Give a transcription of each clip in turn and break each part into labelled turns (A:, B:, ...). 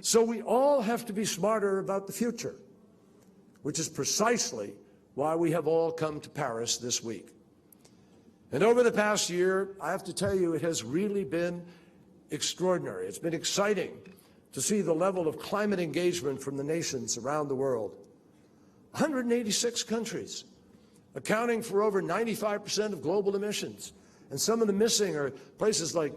A: So we all have to be smarter about the future, which is precisely why we have all come to Paris this week. And over the past year, I have to tell you, it has really been extraordinary. It's been exciting to see the level of climate engagement from the nations around the world. 186 countries, accounting for over 95% of global emissions. And some of the missing are places like,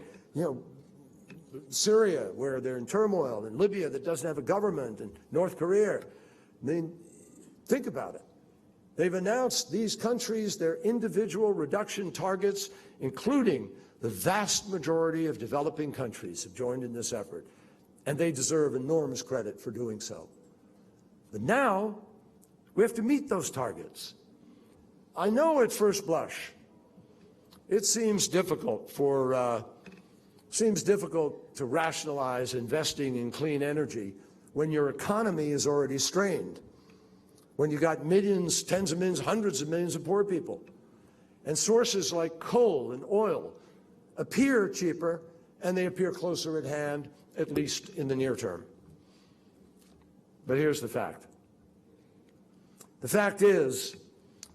A: Syria, where they're in turmoil, and Libya that doesn't have a government, and North Korea. I mean, think about it. They've announced, these countries, their individual reduction targets, including the vast majority of developing countries have joined in this effort, and they deserve enormous credit for doing so. But now, we have to meet those targets. I know at first blush, it seems difficult to rationalize investing in clean energy when your economy is already strained, when you got millions, tens of millions, hundreds of millions of poor people. And sources like coal and oil appear cheaper, and they appear closer at hand, at least in the near term. But here's the fact. The fact is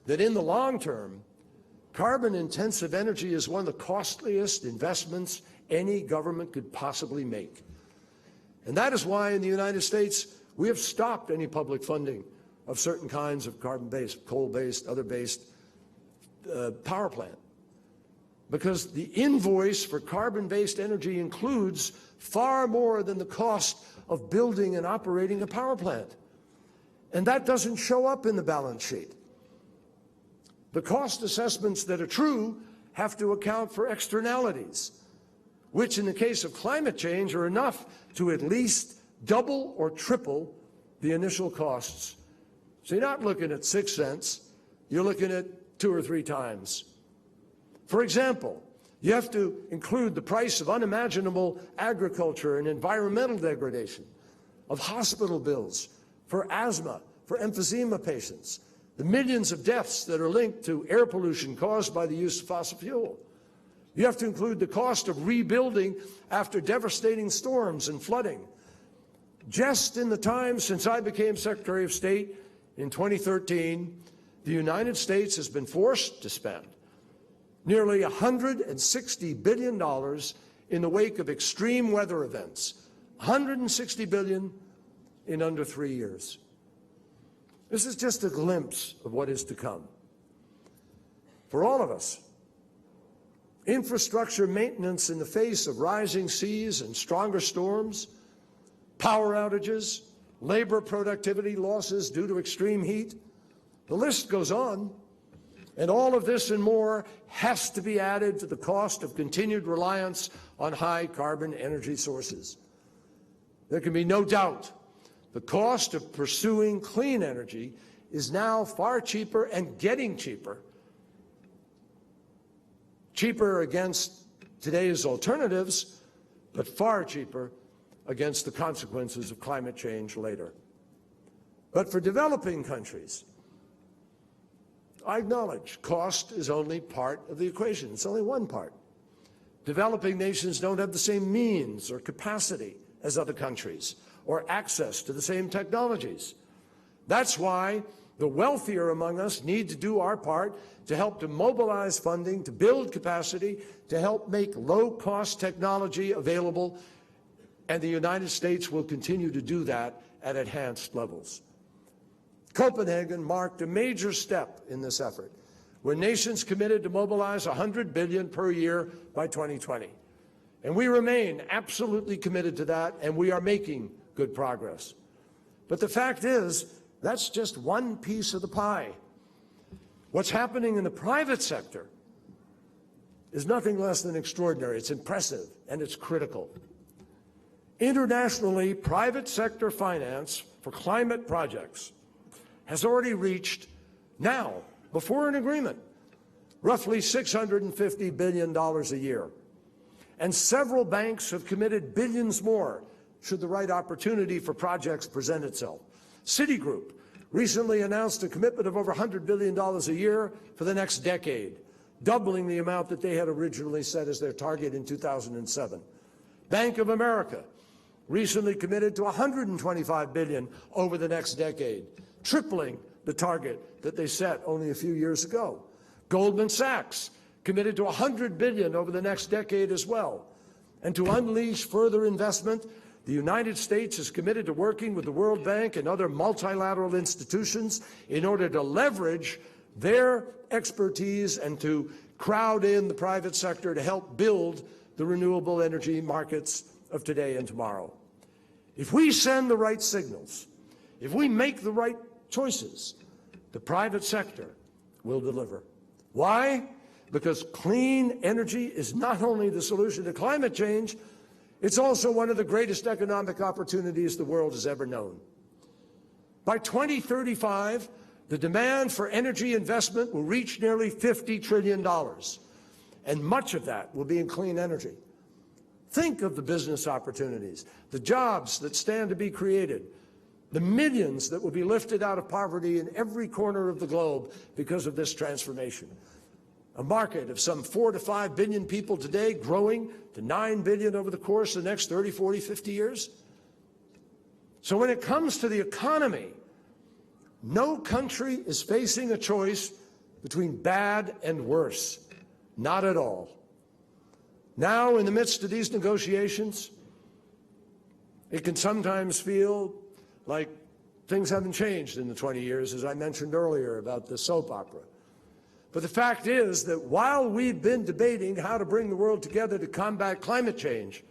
A: that in the long term, carbon-intensive energy is one of the costliest investments any government could possibly make. And that is why in the United States, we have stopped any public funding of certain kinds of carbon-based, coal-based, other-based power plant. Because the invoice for carbon-based energy includes far more than the cost of building and operating a power plant. And that doesn't show up in the balance sheet. The cost assessments that are true have to account for externalities, which in the case of climate change are enough to at least double or triple the initial costs. So you're not looking at 6 cents, you're looking at 2 or 3 times. For example, you have to include the price of unimaginable agriculture and environmental degradation, of hospital bills for asthma, for emphysema patients, the millions of deaths that are linked to air pollution caused by the use of fossil fuel. You have to include the cost of rebuilding after devastating storms and flooding. Just in the time since I became Secretary of State in 2013, the United States has been forced to spend nearly $160 billion in the wake of extreme weather events. $160 billion in under 3 years. This is just a glimpse of what is to come. For all of us, infrastructure maintenance in the face of rising seas and stronger storms, power outages, labor productivity losses due to extreme heat, the list goes on. And all of this and more has to be added to the cost of continued reliance on high carbon energy sources. There can be no doubt the cost of pursuing clean energy is now far cheaper and getting cheaper. Cheaper against today's alternatives, but far cheaper against the consequences of climate change later. But for developing countries, I acknowledge cost is only part of the equation. It's only one part. Developing nations don't have the same means or capacity as other countries or access to the same technologies. That's why the wealthier among us need to do our part to help to mobilize funding, to build capacity, to help make low-cost technology available, and the United States will continue to do that at enhanced levels. Copenhagen marked a major step in this effort, when nations committed to mobilize $100 billion per year by 2020. And we remain absolutely committed to that, and we are making good progress. But the fact is, that's just one piece of the pie. What's happening in the private sector is nothing less than extraordinary. It's impressive, and it's critical. Internationally, private sector finance for climate projects has already reached now, before an agreement, roughly $650 billion a year. And several banks have committed billions more should the right opportunity for projects present itself. Citigroup recently announced a commitment of over $100 billion a year for the next decade, doubling the amount that they had originally set as their target in 2007. Bank of America recently committed to $125 billion over the next decade, tripling the target that they set only a few years ago. Goldman Sachs committed to $100 billion over the next decade as well. And to unleash further investment, the United States is committed to working with the World Bank and other multilateral institutions in order to leverage their expertise and to crowd in the private sector to help build the renewable energy markets of today and tomorrow. If we send the right signals, if we make the right choices, the private sector will deliver. Why? Because clean energy is not only the solution to climate change, it's also one of the greatest economic opportunities the world has ever known. By 2035, the demand for energy investment will reach nearly $50 trillion, and much of that will be in clean energy. Think of the business opportunities, the jobs that stand to be created, the millions that will be lifted out of poverty in every corner of the globe because of this transformation. A market of some 4 to 5 billion people today growing to 9 billion over the course of the next 30, 40, 50 years. So when it comes to the economy, no country is facing a choice between bad and worse. Not at all. Now, in the midst of these negotiations, it can sometimes feel like things haven't changed in the 20 years, as I mentioned earlier about the soap opera. But the fact is that while we've been debating how to bring the world together to combat climate change,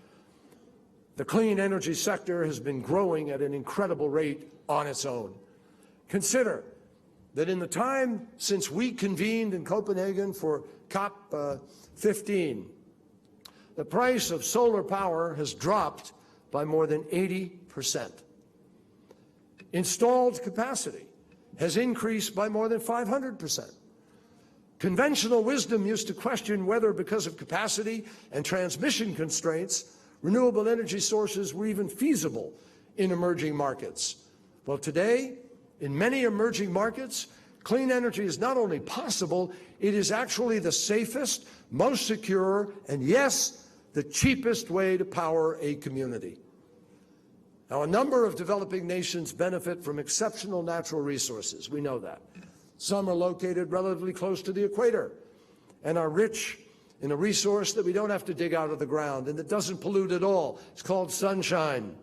A: the clean energy sector has been growing at an incredible rate on its own. Consider that in the time since we convened in Copenhagen for COP15, the price of solar power has dropped by more than 80%. Installed capacity has increased by more than 500%. Conventional wisdom used to question whether, because of capacity and transmission constraints, renewable energy sources were even feasible in emerging markets. Well, today, in many emerging markets, clean energy is not only possible, it is actually the safest, most secure, and yes, the cheapest way to power a community. Now, a number of developing nations benefit from exceptional natural resources. We know that. Some are located relatively close to the equator and are rich in a resource that we don't have to dig out of the ground and that doesn't pollute at all. It's called sunshine.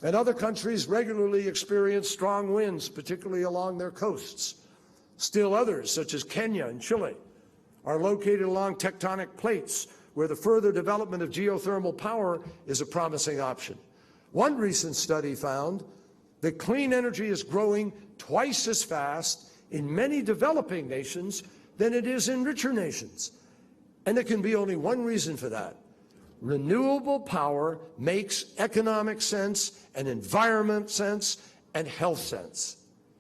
A: And other countries regularly experience strong winds, particularly along their coasts. Still others, such as Kenya and Chile, are located along tectonic plates where the further development of geothermal power is a promising option. One recent study found that clean energy is growing twice as fast in many developing nations than it is in richer nations. And there can be only one reason for that. Renewable power makes economic sense and environment sense and health sense.